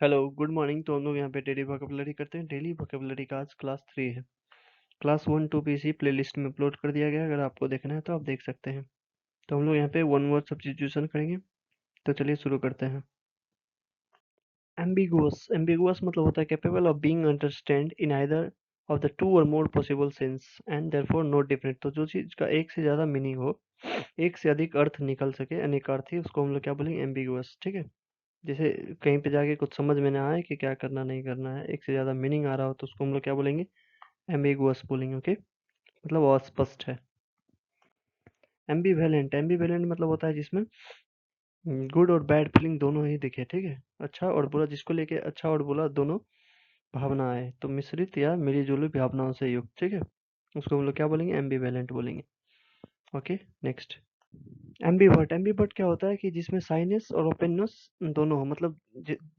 Hello good morning. तो हम लोग यहाँ पे डेली वोकेबलरी करते हैं। डेली वोकेबलरी का आज क्लास 3 है। Class 1 to PC playlist में अपलोड कर दिया गया है, अगर आपको देखना है तो आप देख सकते हैं। तो हम लोग यहाँ पे वन वर्ड सब्स्टिट्यूशन करेंगे। तो चलिए शुरू करते हैं। एम्बिगुअस, एम्बिगुअस मतलब होता है capable of being understand in either of the two or more possible sense and therefore not different. तो जो चीज का एक से ज्यादा मीनिंग हो, एक से अधिक अर्थ निकल सके, अनेकार्थी, उसको हम लोग क्या बोलेंगे? एम्बिगुअस। ठीक है। जैसे कहीं पे जाके कुछ समझ में ना आए कि क्या करना नहीं करना है, एक से ज्यादा मीनिंग आ रहा हो, तो उसको हम लोग क्या बोलेंगे? एम्बिगुअस बोलेंगे। ओके, मतलब अस्पष्ट है। एम्बीवेलेंट, एम्बीवेलेंट मतलब होता है जिसमें गुड और बैड फीलिंग दोनों ही दिखे। ठीक है। अच्छा और बुरा, जिसको लेके अच्छा और बुरा दोनों भावना आए, तो मिश्रित या मिली जुली भावनाओं से युक्त। ठीक है। उसको हम लोग क्या बोलेंगे? एम्बीवेलेंट बोलेंगे। Okay, next. एम्बीवर्ट, एम्बीवर्ट क्या होता है कि जिसमें साइनेस और ओपननेस दोनों हो, मतलब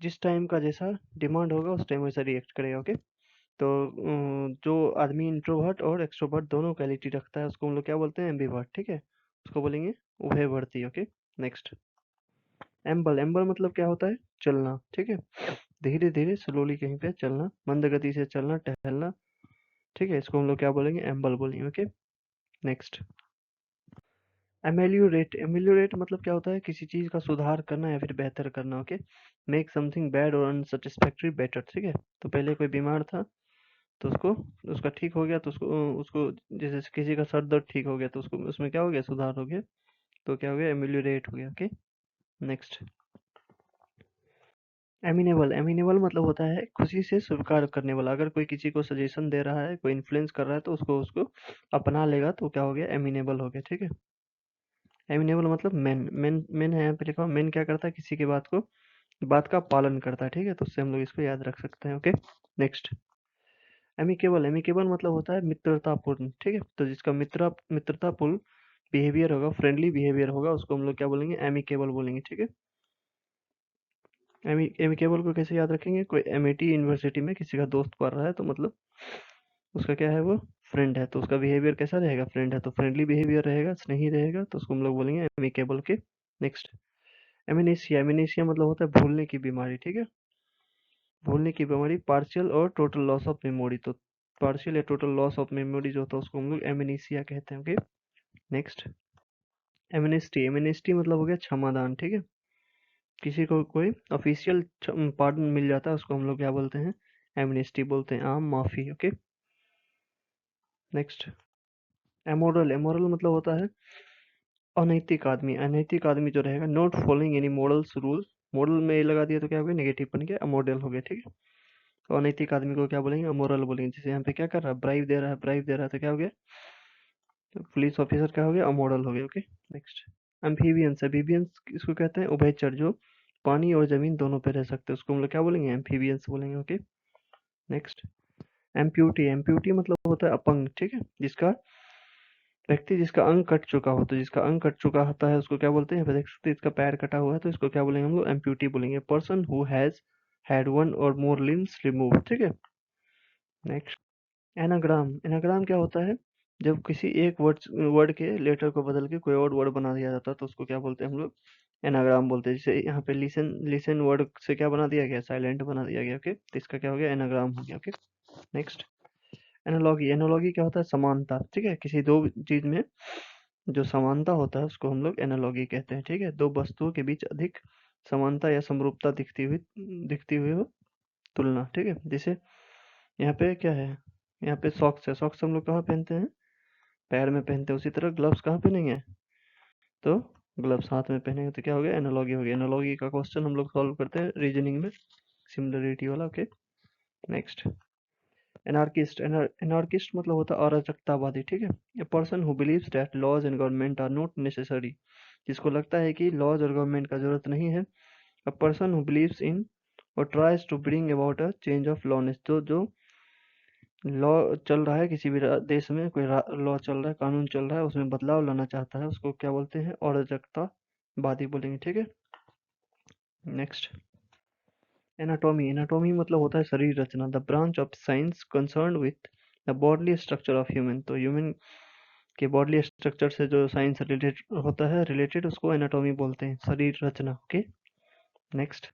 जिस टाइम का जैसा डिमांड होगा उस टाइम वैसा रिएक्ट करेगा। ओके। तो जो आदमी इंट्रोवर्ट और एक्सट्रोवर्ट दोनों क्वालिटी रखता है, उसको हम लोग क्या बोलते हैं? एम्बीवर्ट। ठीक है। उसको बोलेंगे उभयवर्ती। Okay, next. एम्बल, एम्बल मतलब क्या होता है? चलना। ठीक है। धीरे धीरे स्लोली कहीं पे चलना, मंद गति से चलना, टहलना। ठीक है। इसको हम लोग क्या बोलेंगे? एम्बल बोलेंगे। Okay, next. एमेलियोरेट, एमेलियोरेट मतलब क्या होता है? किसी चीज का सुधार करना या फिर बेहतर करना। ओके। मेक समथिंग बैड और अनसेटिस्फैक्टरी बेटर। ठीक है। तो पहले कोई बीमार था, तो उसको उसका ठीक हो गया, तो उसको उसको जैसे किसी का सर दर्द ठीक हो गया, तो उसको उसमें क्या हो गया? सुधार हो गया। तो क्या हो गया? एमिलियोरेट हो गया। Okay, next. एमिनेबल, एमिनेबल मतलब होता है खुशी से स्वीकार करने वाला। अगर कोई किसी को सजेशन दे रहा है, कोई इन्फ्लुएंस कर रहा है, तो उसको उसको अपना लेगा, तो क्या हो गया? एमिनेबल हो गया। ठीक है। एमिनेबल मतलब मैन, मैन मैन है यहाँ पे लिखा हुआ। मैन क्या करता है? किसी की बात का पालन करता है। ठीक है। तो उससे हम लोग इसको याद रख सकते हैं। Okay, next. एमिकेबल, एमिकेबल मतलब होता है मित्रतापूर्ण। ठीक है। तो जिसका मित्रतापूर्ण बिहेवियर होगा, फ्रेंडली बिहेवियर होगा, उसको हम लोग क्या बोलेंगे? एमिकेबल बोलेंगे। ठीक है। एमिकेबल को कैसे याद रखेंगे? कोई एमआईटी यूनिवर्सिटी में किसी का दोस्त पढ़ रहा है, तो मतलब उसका क्या है? वो फ्रेंड है, तो उसका बिहेवियर कैसा रहेगा? फ्रेंड है तो फ्रेंडली बिहेवियर रहेगा, स्नेही रहेगा, तो उसको हम लोग बोलेंगे एमिकेबल के। नेक्स्ट। एमिनेशिया, एमिनेशिया मतलब होता है भूलने की बीमारी। ठीक है। भूलने की बीमारी, पार्शियल और टोटल लॉस ऑफ मेमोरी। तो पार्शियल या टोटल लॉस ऑफ मेमोरी जो होता है, उसको हम लोग एमिनेशिया कहते हैं। Okay, next. एमनेस्टी, एमनेस्टी मतलब हो गया क्षमादान। ठीक है। किसी को कोई ऑफिशियल पार्डन मिल जाता है, उसको हम लोग क्या बोलते हैं? एमनेस्टी बोलते हैं, आम माफी। Okay, next. एमोरल, एमोरल मतलब होता है अनैतिक आदमी। अनैतिक आदमी जो रहेगा, not following any morals rule. Moral में ये लगा दिया तो क्या हो गया? नेगेटिव बन गया, अमोरल हो गया। ठीक है। तो अनैतिक आदमी को क्या बोलेंगे? अमोरल बोलेंगे। जैसे यहाँ पे क्या कर रहा है? ब्राइब दे रहा है, ब्राइब दे रहा है, तो क्या हो गया? तो पुलिस ऑफिसर क्या हो गया? अमोरल हो गया। Okay, next. एम्फीबियंस, एम्फीबियंस इसको कहते हैं उभयचर, जो पानी और जमीन दोनों पे रह सकते हैं, उसको हम लोग क्या बोलेंगे? एम्फीबियंस बोलेंगे। Okay, next. एम्प्यूटी, एम्प्यूटी मतलब होता है अपंग। ठीक है। जिसका व्यक्ति जिसका अंग कट चुका हो, तो जिसका अंग कट चुका होता है उसको क्या बोलते हैं? यहाँ पे देख सकते हैं इसका पैर कटा हुआ है, तो इसको क्या बोलेंगे हम लोग? एम्प्यूटी बोलेंगे। Person who has had one और मोर लिम्स रिमूव। ठीक है, नेक्स्ट। एनाग्राम, एनाग्राम क्या होता है? जब किसी एक वर्ड वर्ड के लेटर को बदल के कोई और वर्ड बना दिया जाता है, तो उसको क्या बोलते हैं हम लोग? एनाग्राम बोलते हैं। जैसे यहाँ पे लिसन, लिसन वर्ड से क्या बना दिया गया? साइलेंट बना दिया गया। ओके, तो इसका क्या हो गया? एनाग्राम हो गया। Okay, next. एनालॉगी, एनालॉगी क्या होता है? समानता। ठीक है। किसी दो चीज में जो समानता होता है, उसको हम लोग एनालॉगी कहते हैं। ठीक है। दो वस्तुओं के बीच अधिक समानता या समरूपता दिखती हुई हो, तुलना। ठीक है। जैसे यहाँ पे क्या है? यहाँ पे सॉक्स है। सॉक्स हम लोग कहाँ पहनते हैं? पैर में पहनते हैं। उसी तरह ग्लव्स कहाँ पहनेंगे? तो ग्लव्स हाथ में पहनेंगे। तो क्या हो गया? एनालॉगी हो गया। एनालॉगी का क्वेश्चन हम लोग सॉल्व करते हैं रीजनिंग में, सिमिलरिटी वाला। Okay, next. एनार्किस्ट, एनार्किस्ट मतलब होता है अराजकतावादी। ठीक है। A person who believes that laws and government are not necessary, जिसको लगता है कि लॉज और गवर्नमेंट का जरूरत नहीं है। A person who believes in और tries to bring about a change of lawness, तो जो लॉ चल रहा है किसी भी देश में, कोई लॉ चल रहा है, कानून चल रहा है, उसमें बदलाव लाना चाहता है, उसको क्या बोलते हैं? अराजकतावादी बोलेंगे। ठीक है, नेक्स्ट। एनाटॉमी, एनाटॉमी मतलब होता है शरीर रचना। The branch of science concern with the bodily structure of human, तो ह्यूमन के बॉडली स्ट्रक्चर से जो साइंस रिलेटेड होता है, रिलेटेड, उसको एनाटॉमी बोलते हैं, शरीर रचना। Okay, next.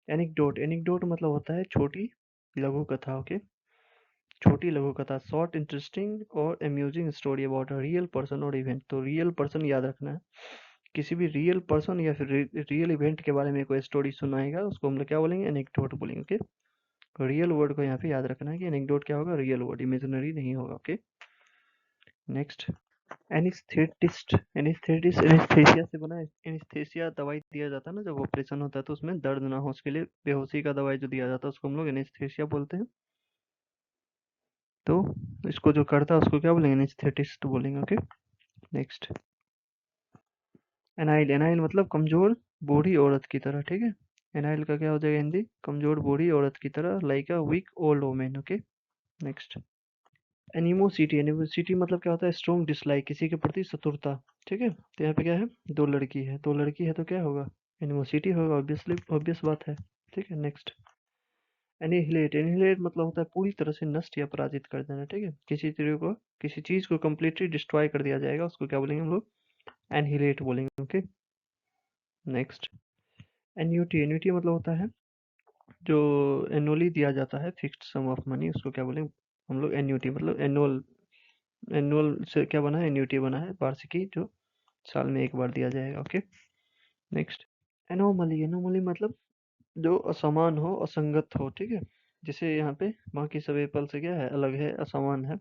एनिक्डोट, एनिक्डोट मतलब होता है छोटी लघु कथा। ओके, छोटी लघु कथा, शॉर्ट इंटरेस्टिंग और amusing story about a real person और इवेंट। तो रियल पर्सन याद रखना है, किसी भी रियल पर्सन या फिर रियल इवेंट के बारे में कोई स्टोरी सुनाएगा उसको हम लोग क्या बोलेंगे, एनेक्डोट बोलेंगे। ओके, रियल वर्ड को यहाँ पे याद रखना है कि एनेक्डोट क्या होगा, रियल वर्ड, इमेजिनरी नहीं होगा। ओके, नेक्स्ट, एनिस्थेटिस्ट, एनिस्थेटिस्ट एनेस्थेसिया से बना है। एनेस्थेसिया दवाई दिया जाता है ना जब ऑपरेशन होता है तो उसमें दर्द ना हो उसके लिए बेहोशी का दवाई जो दिया जाता है उसको हम लोग एनेस्थेसिया बोलते हैं। तो इसको जो करता है उसको क्या बोलेंगे, एनेस्थेटिस्ट बोलेंगे। ओके, नेक्स्ट, एनाइल, एनाइल मतलब कमजोर बूढ़ी औरत की तरह। ठीक है, एनाइल का क्या हो जाएगा हिंदी, कमजोर बूढ़ी औरत की तरह, like a weak old women. Okay, next, animosity, animosity मतलब क्या होता है, स्ट्रॉन्ग डिसलाइक, किसी के प्रति शत्रुता। ठीक है, तो यहाँ पे क्या है, दो लड़की है, दो लड़की है तो क्या होगा, एनिमोसिटी होगा, ऑब्वियसली, ऑब्वियस बात है। ठीक है, नेक्स्ट, एनिहिलेट, एनिहिलेट मतलब होता है पूरी तरह से नष्ट या पराजित कर देना। ठीक है, किसी चीज को कंप्लीटली डिस्ट्रॉय कर दिया जाएगा उसको क्या बोलेंगे हम लोग, एनिहिलेट बोलेंगे। ओके, नेक्स्ट, एन्यूटी, एन्यूटी मतलब होता है जो एनुअली दिया जाता है फिक्स्ड सम ऑफ मनी, उसको क्या बोलेंगे हम लोग, एन्यूटी मतलब एनुअल, एनुअल से क्या बना है, एन्यूटी बना है, वार्षिकी जो साल में एक बार दिया जाएगा। ओके, नेक्स्ट, एनोमली, एनोमली मतलब जो असमान हो, असंगत हो। ठीक है, जैसे यहाँ पे बाकी सब एप्पल से क्या है, अलग है, असमान है।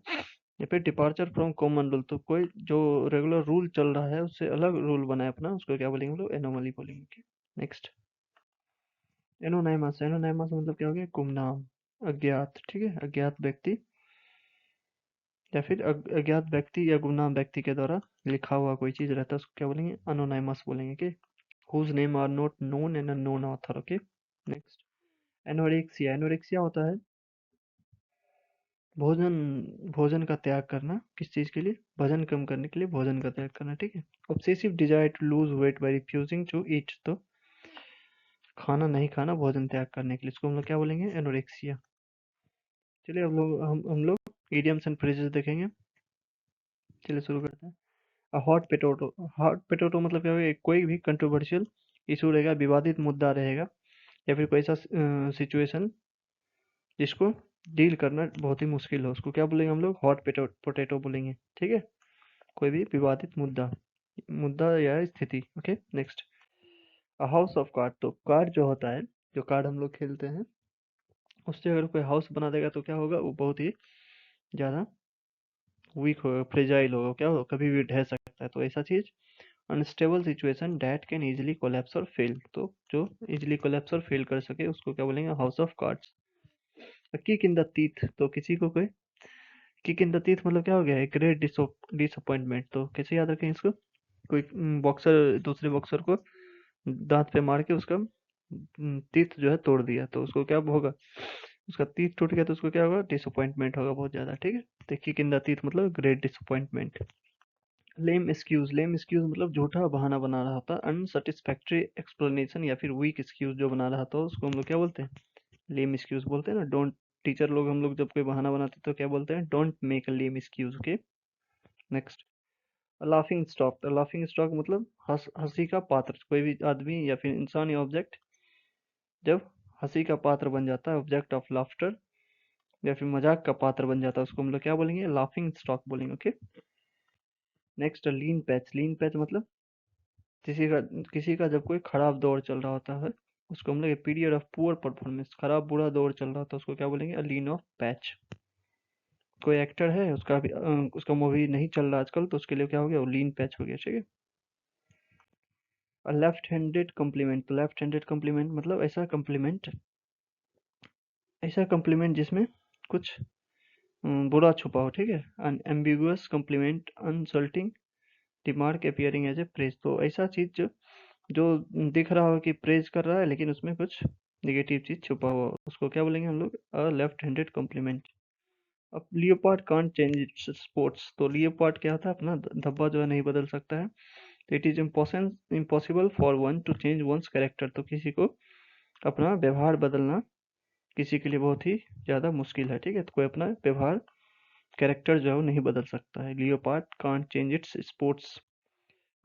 या फिर डिपार्चर फ्रॉम कॉमन रूल, तो कोई जो रेगुलर रूल चल रहा है उससे अलग रूल बनाए अपना, उसको क्या बोलेंगे हम लोग, एनोमली बोलेंगे। नेक्स्ट, एनोनाइमस, एनोनाइमस मतलब क्या हो गया, गुमनाम, अज्ञात। ठीक है, अज्ञात व्यक्ति या फिर अज्ञात व्यक्ति या गुमनाम व्यक्ति के द्वारा लिखा हुआ कोई चीज रहता है उसको क्या बोलेंगे, अनोनाइमस बोलेंगे। के whose name are not known and unknown author. Okay, next, anorexia, anorexia होता है भोजन, भोजन का त्याग करना, किस चीज के लिए, वजन कम करने के लिए भोजन का त्याग करना। ठीक है, obsessive desire to lose weight by refusing to eat, तो खाना नहीं खाना भोजन त्याग करने के लिए, इसको हम लोग क्या बोलेंगे, एनोरेक्सिया। चलिए हम लोग इडियम्स एंड फ्रेजेस देखेंगे। चलिए शुरू करते हैं। हॉट पोटैटो, हॉट पोटैटो मतलब क्या होगा, कोई भी कंट्रोवर्शियल इशू रहेगा, विवादित मुद्दा रहेगा या फिर कोई ऐसा सिचुएशन जिसको डील करना बहुत ही मुश्किल हो, उसको क्या बोलेंगे हम लोग, हॉट पोटैटो बोलेंगे। ठीक है, कोई भी विवादित मुद्दा, मुद्दा या स्थिति। Okay, next, house of card, तो कार्ड जो होता है, जो कार्ड हम लोग खेलते हैं उससे अगर कोई हाउस बना देगा तो क्या होगा, वो बहुत ही ज़्यादा वीक होगा, फ्रेजाइल होगा, क्या होगा, कभी भी ढह सकता है। तो ऐसा चीज, unstable situation that can easily collapse और फेल, तो जो इजीली कोलैप्स और फेल कर सके उसको क्या बोलेंगे, house of cards. Kick in the teeth, तो किसी को कोई किक इन द टीथ मतलब क्या हो गया, एक ग्रेट डिसअपॉइंटमेंट। तो कैसे याद रखें इसको, कोई बॉक्सर दूसरे बॉक्सर को दांत पे मार के उसका टीथ जो है तोड़ दिया, तो उसको क्या होगा, उसका टीथ टूट गया तो उसको क्या होगा, डिसअपॉइंटमेंट होगा बहुत ज्यादा। ठीक है, तो किक इन द टीथ मतलब great disappointment. Lame excuse, lame excuse मतलब झूठा बहाना बना रहा था, अनसेटिस्फैक्टरी एक्सप्लेनेशन या फिर वीक एक्सक्यूज जो बना रहा था उसको हम लोग क्या बोलते हैं, लेम एक्सक्यूज बोलते हैं ना। डोंट, टीचर लोग हम लोग जब कोई बहाना बनाते तो क्या बोलते हैं, don't make a lame excuse. Okay, next, laughing stock, laughing stock मतलब हंसी का पात्र, कोई भी आदमी या फिर इंसान या ऑब्जेक्ट जब हंसी का पात्र बन जाता है, ऑब्जेक्ट ऑफ लाफ्टर, या फिर मजाक का पात्र बन जाता है उसको हम लोग क्या बोलेंगे, लाफिंग स्टॉक बोलेंगे। ओके, नेक्स्ट, लीन पैच, लीन पैच मतलब किसी का किसी का जब कोई खराब दौर चल रहा होता है उसको हम लोग, पीरियड ऑफ पुअर परफॉर्मेंस, खराब बुरा दौर चल रहा होता है उसको क्या बोलेंगे, लीन ऑफ पैच। कोई एक्टर है उसका भी उसका मूवी नहीं चल रहा आजकल तो उसके लिए क्या हो गया, वो लीन पैच हो गया। ठीक है, और लेफ्ट हैंडेड कम्प्लीमेंट, तो लेफ्ट हैंडेड कम्प्लीमेंट मतलब ऐसा कम्प्लीमेंट जिसमें कुछ बुरा छुपा हो। ठीक है, un ambiguous compliment, insulting remark appearing as a praise, तो ऐसा चीज जो दिख रहा हो कि प्रेज कर रहा है लेकिन उसमें कुछ निगेटिव चीज छुपा हुआ हो, उसको क्या बोलेंगे हम लोग, लेफ्ट हैंडेड कॉम्प्लीमेंट। अब leopard can't change its sports, तो लियोपार्ड क्या था, अपना धब्बा जो है नहीं बदल सकता है। तो it is impossible for one to change one's character, तो किसी को अपना व्यवहार बदलना किसी के लिए बहुत ही ज़्यादा मुश्किल है। ठीक है, तो कोई अपना व्यवहार, कैरेक्टर जो है वो नहीं बदल सकता है। Leopard can't change its sports.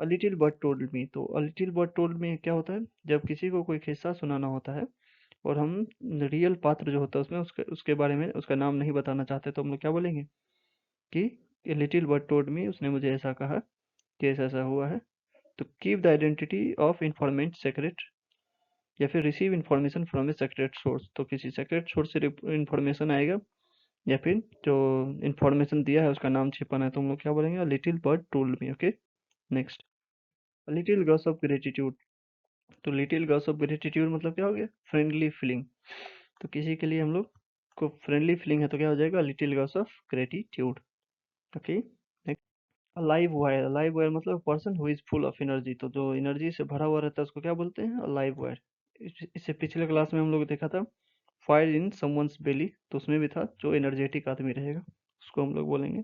A little bird told me, तो a little bird told me क्या होता है, जब किसी को कोई किस्सा सुनाना होता है और हम रियल पात्र जो होता है उसमें उसके बारे में उसका नाम नहीं बताना चाहते, तो हम लोग क्या बोलेंगे कि ए लिटिल बर्ड टोल्ड मी, उसने मुझे ऐसा कहा कि ऐसा ऐसा हुआ है। तो keep the identity of informant secret, या फिर receive information from a secret source, तो किसी सेक्रेट सोर्स से इंफॉर्मेशन आएगा, या फिर जो इंफॉर्मेशन दिया है उसका नाम छिपाना है, तो हम लोग क्या बोलेंगे, little bird told me. Okay, next, little girls of gratitude. तो लिटिल गर्ल्स ऑफ ग्रेटिट्यूड मतलब क्या हो गया, फ्रेंडली फीलिंग। तो किसी के लिए हम लोग को फ्रेंडली फीलिंग है तो क्या हो जाएगा, little girls of gratitude. Okay, alive wire, alive wire मतलब person who is full of energy, तो जो एनर्जी से भरा हुआ रहता है उसको क्या बोलते हैं, अलाइव वायर। इससे पिछले क्लास में हम लोग देखा था फायर इन समवंस बेली, तो उसमें भी था जो एनर्जेटिक आदमी रहेगा उसको हम लोग बोलेंगे।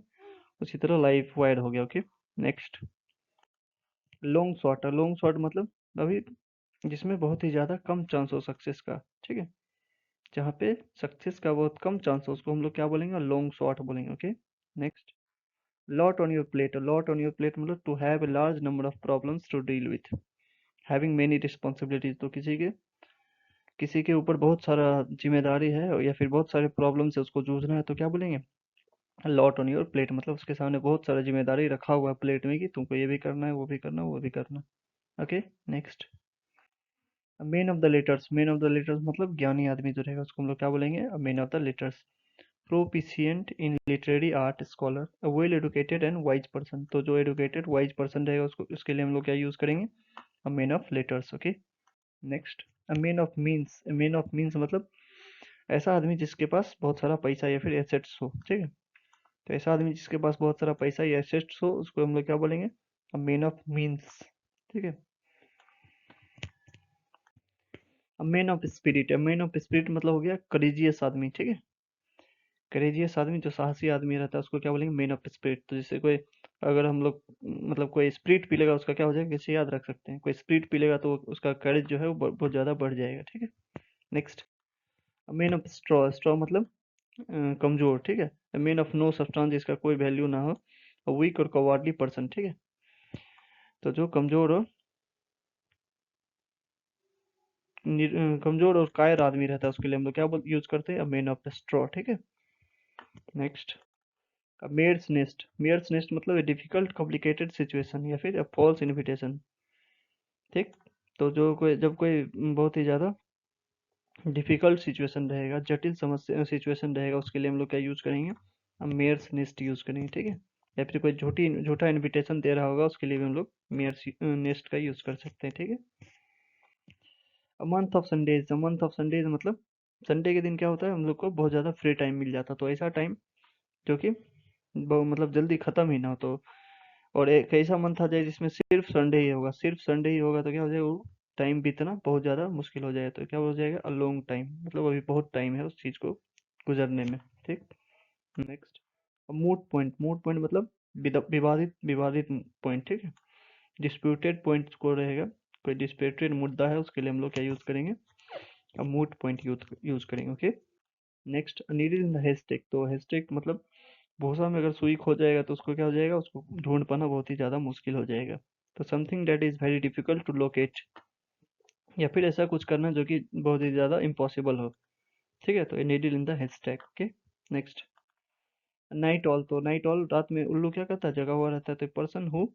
उसी तरह लाइव वायर हो गया। Okay, next, long shot. Long shot मतलब अभी जिसमें बहुत ही ज़्यादा कम चांस हो सक्सेस का, ठीक है, जहाँ पे सक्सेस का बहुत कम चांस हो उसको हम लोग क्या बोलेंगे, लॉन्ग शॉट बोलेंगे। Okay, next, lot on your plate. Lot on your plate मतलब to have a large number of problems to deal with, having many responsibilities, तो किसी के ऊपर बहुत सारा जिम्मेदारी है या फिर बहुत सारे प्रॉब्लम से उसको जूझना है, तो क्या बोलेंगे, लॉट ऑन योर प्लेट, मतलब उसके सामने बहुत सारा जिम्मेदारी रखा हुआ है प्लेट में कि तुमको ये भी करना है, वो भी करना है, वो भी करना। Okay, next, man of the letters. Man of the letters मतलब ज्ञानी आदमी जो रहेगा उसको हम लोग क्या बोलेंगे, man of the letters. Proficient in literary art scholar, a well educated and wise person, तो जो एडुकेटेड वाइज पर्सन रहेगा उसको उसके लिए हम लोग क्या यूज करेंगे, a man of letters. Okay, next, a man of means. Man of means मतलब ऐसा आदमी जिसके पास बहुत सारा पैसा या फिर एसेट्स हो, ठीक है, तो ऐसा आदमी जिसके पास बहुत सारा पैसा या एसेट्स हो उसको हम लोग क्या बोलेंगे, अ मैन ऑफ मीन्स, ठीक है। A man of spirit. A man of spirit मतलब हो गया करेजियस आदमी, ठीक है, करेजियस आदमी जो साहसी आदमी रहता है उसको क्या बोलेंगे, मैन ऑफ स्पिरिट। तो जैसे कोई, अगर हम लोग मतलब कोई स्प्रिट पी लेगा उसका क्या हो जाएगा, कैसे याद रख सकते हैं, कोई स्प्रिट पी लेगा तो उसका करेज जो है वो बहुत ज़्यादा बढ़ जाएगा, ठीक है। Next, man of straw. Straw मतलब कमजोर, ठीक है। मैन ऑफ नो सब्सटेंस जिसका कोई वैल्यू ना हो, वीक और कवार्डली पर्सन, ठीक है, तो जो कमजोर हो, कमजोर और कायर आदमी रहता है उसके लिए हम लोग क्या यूज करते हैं, मैन ऑफ द स्ट्रॉ, ठीक है। Next, mare's nest. Mare's nest मतलब डिफिकल्ट कॉम्प्लिकेटेड सिचुएशन या फिर फॉल्स इनविटेशन, ठीक। तो जो कोई जब कोई बहुत ही ज़्यादा डिफिकल्ट सिचुएशन रहेगा, जटिल समस्या सिचुएशन रहेगा, उसके लिए हम लोग क्या यूज़ करेंगे, हम मेयर्स नेस्ट यूज़ करेंगे, ठीक है। या फिर कोई झूठा इनविटेशन दे रहा होगा उसके लिए भी हम लोग मेयर्स नेस्ट का यूज़ कर सकते हैं, ठीक है। Month of Sundays. Month of Sundays मतलब संडे के दिन क्या होता है, हम लोग को बहुत ज़्यादा फ्री टाइम मिल जाता है, तो ऐसा टाइम जो कि मतलब जल्दी ख़त्म ही ना हो, तो और एक ऐसा मंथ आ जाए जिसमें सिर्फ संडे ही होगा, सिर्फ संडे ही होगा, तो क्या हो जाएगा, वो टाइम बीतना बहुत ज़्यादा मुश्किल हो जाएगा, तो क्या हो जाएगा, अ लॉन्ग टाइम, मतलब अभी बहुत टाइम है उस चीज़ को गुजरने में, ठीक। नेक्स्ट, मूट पॉइंट। मूट पॉइंट मतलब विवादित विवादित पॉइंट, ठीक है, डिस्प्यूटेड पॉइंट को रहेगा, कोई डिस्प्यूटेड मुद्दा है उसके लिए हम लोग क्या यूज़ करेंगे, अब मूट पॉइंट यूज़ करेंगे। Okay, next, needle in the hashtag. तो हैशटैग मतलब भूसा में अगर सुई खो जाएगा तो उसको क्या हो जाएगा, उसको ढूंढ पाना बहुत ही ज़्यादा मुश्किल हो जाएगा, तो something that is very difficult to locate, या फिर ऐसा कुछ करना जो कि बहुत ही ज़्यादा इम्पॉसिबल हो, ठीक है, तो ये needle in the hashtag. Okay, next, night all. तो नाइट ऑल रात में उल्लू क्या करता है, जगा हुआ रहता है, तो person who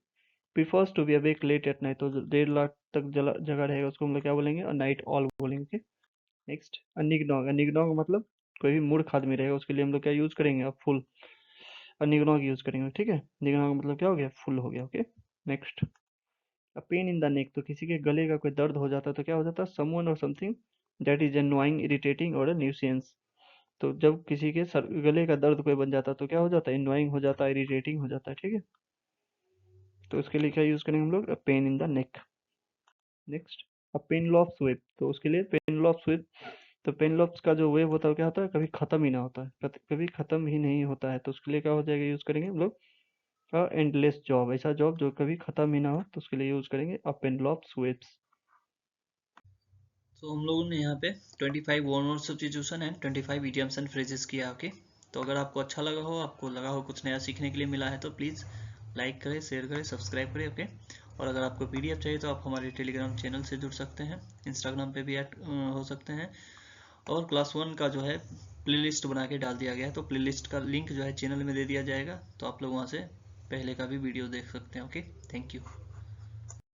prefers to be awake late at night, तो देर रात तक जगा रहेगा उसको हम लोग क्या बोलेंगे, नाइट ऑल बोलेंगे। नेक्स्ट, निगनॉग। निगनॉग मतलब कोई भी मूर्ख आदमी रहेगा उसके लिए हम लोग क्या यूज करेंगे, अब फुल, निगनॉग यूज करेंगे, ठीक है। निगनॉग मतलब क्या हो गया, फुल हो गया। Okay, next, a pen in the नेक। तो किसी के गले का कोई दर्द हो जाता है तो क्या हो जाता है, समवन और something that is annoying irritating और न्यूसेंस, तो जब किसी के गले का दर्द कोई बन जाता है तो क्या हो जाता है, एनोइंग हो जाता है, इरिटेटिंग हो जाता है, ठीक है, तो उसके लिए क्या यूज करेंगे हम लोग, pain in the neck. Next, a पेनलॉफ स्वेप। तो उसके लिए पेनलॉफ स्वेप, तो पेनलॉफ्स का जो वेव होता है वो क्या होता है, कभी खत्म ही ना होता है, कभी खत्म ही नहीं होता है, तो उसके लिए क्या हो जाएगा, यूज करेंगे हम लोग एंडलेस जॉब, ऐसा जॉब जो कभी खत्म ही ना हो, तो उसके लिए यूज करेंगे अ पेनलॉफ स्वेप्स। तो हम लोगों ने यहाँ पे 25 one word substitution and 25 idioms and phrases किया। ओके, तो अगर आपको अच्छा लगा हो, आपको लगा हो कुछ नया सीखने के लिए मिला है, तो प्लीज़ लाइक करें, शेयर करें, सब्सक्राइब करें। ओके, और अगर आपको पीडीएफ चाहिए तो आप हमारे टेलीग्राम चैनल से जुड़ सकते हैं, इंस्टाग्राम पे भी ऐड हो सकते हैं, और क्लास 1 का जो है प्लेलिस्ट बना के डाल दिया गया है, तो प्लेलिस्ट का लिंक जो है चैनल में दे दिया जाएगा, तो आप लोग वहाँ से पहले का भी वीडियो देख सकते हैं। Okay, thank you.